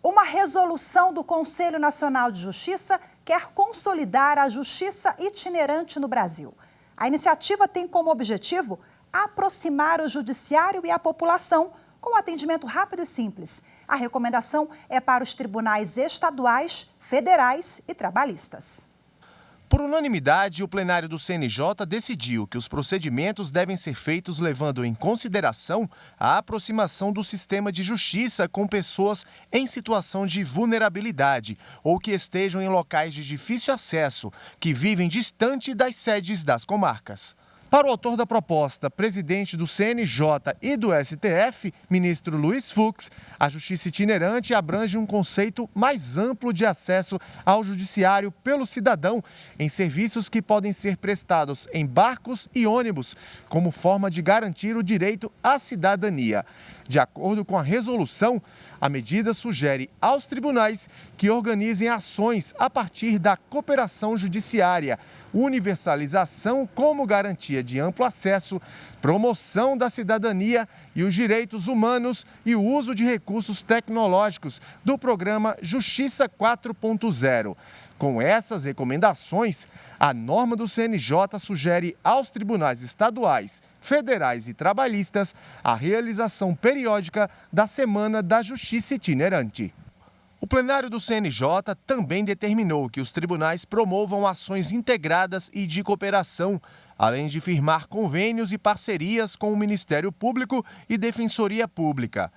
Uma resolução do Conselho Nacional de Justiça quer consolidar a justiça itinerante no Brasil. A iniciativa tem como objetivo aproximar o judiciário e a população com atendimento rápido e simples. A recomendação é para os tribunais estaduais, federais e trabalhistas. Por unanimidade, o plenário do CNJ decidiu que os procedimentos devem ser feitos levando em consideração a aproximação do sistema de justiça com pessoas em situação de vulnerabilidade ou que estejam em locais de difícil acesso, que vivem distante das sedes das comarcas. Para o autor da proposta, presidente do CNJ e do STF, ministro Luiz Fux, a justiça itinerante abrange um conceito mais amplo de acesso ao judiciário pelo cidadão em serviços que podem ser prestados em barcos e ônibus, como forma de garantir o direito à cidadania. De acordo com a resolução, a medida sugere aos tribunais que organizem ações a partir da cooperação judiciária, universalização como garantia de amplo acesso, promoção da cidadania e os direitos humanos e o uso de recursos tecnológicos do programa Justiça 4.0. Com essas recomendações, a norma do CNJ sugere aos tribunais estaduais, federais e trabalhistas a realização periódica da Semana da Justiça Itinerante. O plenário do CNJ também determinou que os tribunais promovam ações integradas e de cooperação, além de firmar convênios e parcerias com o Ministério Público e Defensoria Pública.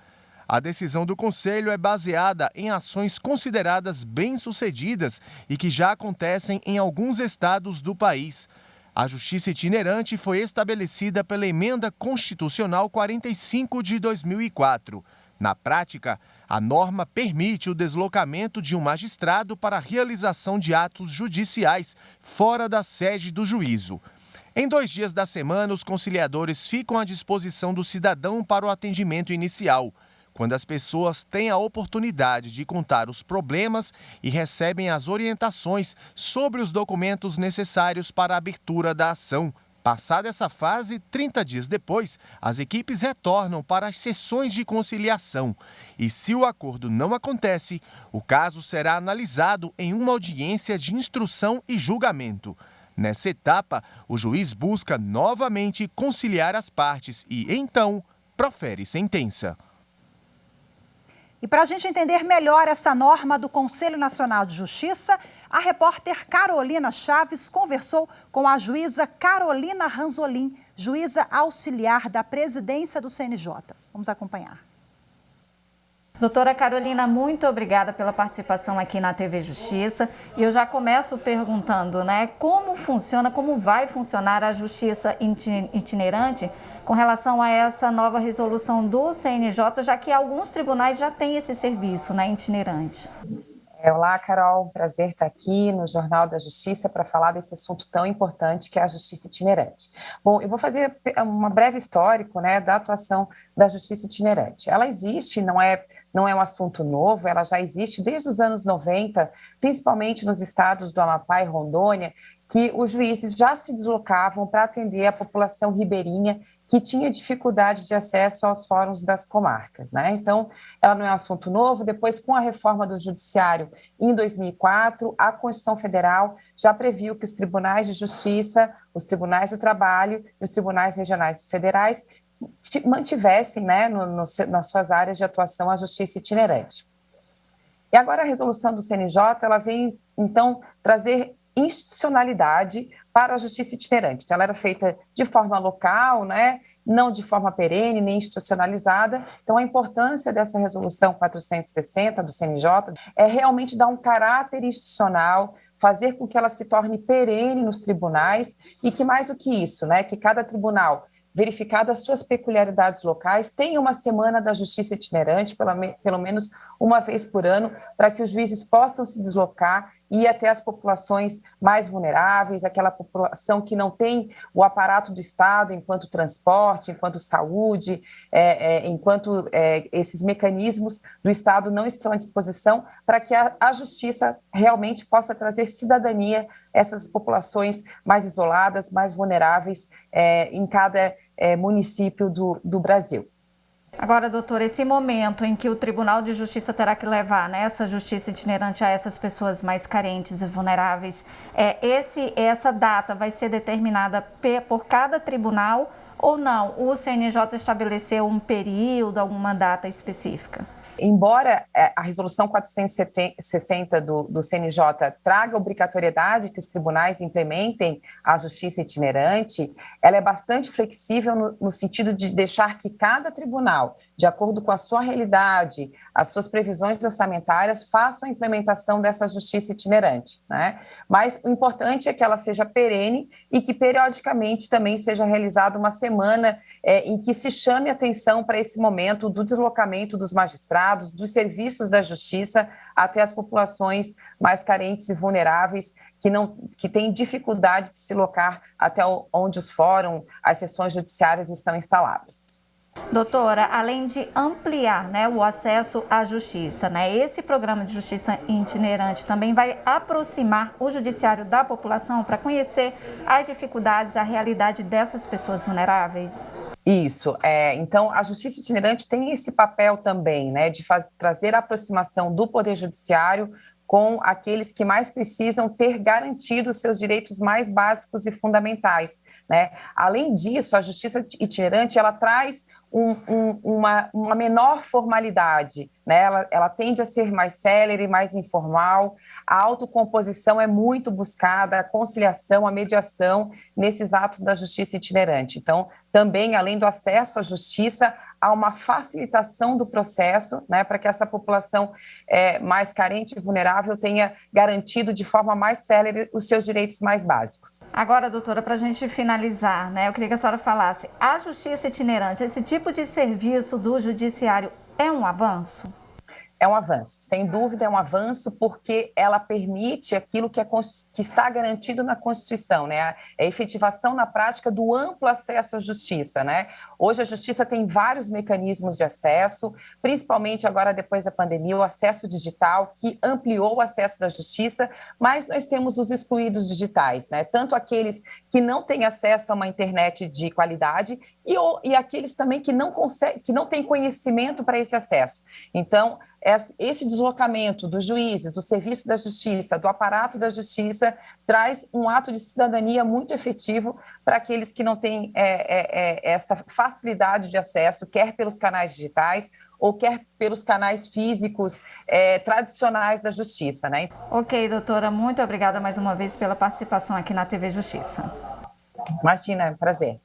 A decisão do Conselho é baseada em ações consideradas bem-sucedidas e que já acontecem em alguns estados do país. A justiça itinerante foi estabelecida pela Emenda Constitucional 45 de 2004. Na prática, a norma permite o deslocamento de um magistrado para a realização de atos judiciais fora da sede do juízo. Em 2 dias da semana, os conciliadores ficam à disposição do cidadão para o atendimento inicial, quando as pessoas têm a oportunidade de contar os problemas e recebem as orientações sobre os documentos necessários para a abertura da ação. Passada essa fase, 30 dias depois, as equipes retornam para as sessões de conciliação. E se o acordo não acontece, o caso será analisado em uma audiência de instrução e julgamento. Nessa etapa, o juiz busca novamente conciliar as partes e, então, profere sentença. E para a gente entender melhor essa norma do Conselho Nacional de Justiça, a repórter Carolina Chaves conversou com a juíza Carolina Ranzolin, juíza auxiliar da presidência do CNJ. Vamos acompanhar. Doutora Carolina, muito obrigada pela participação aqui na TV Justiça. E eu já começo perguntando, como funciona, como vai funcionar a justiça itinerante com relação a essa nova resolução do CNJ, já que alguns tribunais já têm esse serviço, itinerante. Olá, Carol, prazer estar aqui no Jornal da Justiça para falar desse assunto tão importante que é a justiça itinerante. Bom, eu vou fazer uma breve histórico, da atuação da justiça itinerante. Ela existe, não é um assunto novo, ela já existe desde os anos 90, principalmente nos estados do Amapá e Rondônia, que os juízes já se deslocavam para atender a população ribeirinha que tinha dificuldade de acesso aos fóruns das comarcas, Então, ela não é um assunto novo. Depois, com a reforma do judiciário em 2004, a Constituição Federal já previu que os tribunais de justiça, os tribunais do trabalho e os tribunais regionais e federais mantivessem, nas suas áreas de atuação, a justiça itinerante. E agora a resolução do CNJ, ela vem, então, trazer institucionalidade para a justiça itinerante. Então, ela era feita de forma local, não de forma perene, nem institucionalizada. Então, a importância dessa resolução 460 do CNJ é realmente dar um caráter institucional, fazer com que ela se torne perene nos tribunais e que, mais do que isso, que cada tribunal, verificadas as suas peculiaridades locais, tem uma semana da justiça itinerante, pelo menos uma vez por ano, para que os juízes possam se deslocar e ir até as populações mais vulneráveis, aquela população que não tem o aparato do Estado enquanto transporte, enquanto saúde, enquanto esses mecanismos do Estado não estão à disposição, para que a justiça realmente possa trazer cidadania a essas populações mais isoladas, mais vulneráveis em cada município do Brasil. Agora, doutora, esse momento em que o Tribunal de Justiça terá que levar, né, essa justiça itinerante a essas pessoas mais carentes e vulneráveis, essa data vai ser determinada por cada tribunal ou não? O CNJ estabeleceu um período, alguma data específica? Embora a resolução 460 do CNJ traga a obrigatoriedade que os tribunais implementem a justiça itinerante, ela é bastante flexível no sentido de deixar que cada tribunal, de acordo com a sua realidade, as suas previsões orçamentárias, façam a implementação dessa justiça itinerante, né? Mas o importante é que ela seja perene e que periodicamente também seja realizada uma semana em que se chame atenção para esse momento do deslocamento dos magistrados, dos serviços da justiça até as populações mais carentes e vulneráveis que têm dificuldade de se locar até onde os fóruns, as sessões judiciárias estão instaladas. Doutora, além de ampliar, né, o acesso à justiça, né, esse programa de justiça itinerante também vai aproximar o judiciário da população para conhecer as dificuldades, a realidade dessas pessoas vulneráveis? Isso, então a justiça itinerante tem esse papel também, né, de trazer a aproximação do Poder Judiciário com aqueles que mais precisam ter garantido seus direitos mais básicos e fundamentais, né? Além disso, a justiça itinerante, ela traz uma menor formalidade, né? Ela tende a ser mais célere, mais informal, a autocomposição é muito buscada, a conciliação, a mediação nesses atos da justiça itinerante. Então, também, além do acesso à justiça, há uma facilitação do processo, né, para que essa população mais carente e vulnerável tenha garantido de forma mais célere os seus direitos mais básicos. Agora, doutora, para a gente finalizar, né, eu queria que a senhora falasse, a justiça itinerante, esse tipo de serviço do judiciário é um avanço? É um avanço, sem dúvida é um avanço, porque ela permite aquilo que está garantido na Constituição, né? A efetivação na prática do amplo acesso à justiça, né? Hoje a justiça tem vários mecanismos de acesso, principalmente agora depois da pandemia, o acesso digital, que ampliou o acesso da justiça, mas nós temos os excluídos digitais, né? Tanto aqueles que não têm acesso a uma internet de qualidade e aqueles também que não têm conhecimento para esse acesso. Então, esse deslocamento dos juízes, do serviço da justiça, do aparato da justiça, traz um ato de cidadania muito efetivo para aqueles que não têm essa facilidade de acesso, quer pelos canais digitais ou quer pelos canais físicos tradicionais da justiça, né? Ok, doutora, muito obrigada mais uma vez pela participação aqui na TV Justiça. Imagina, prazer.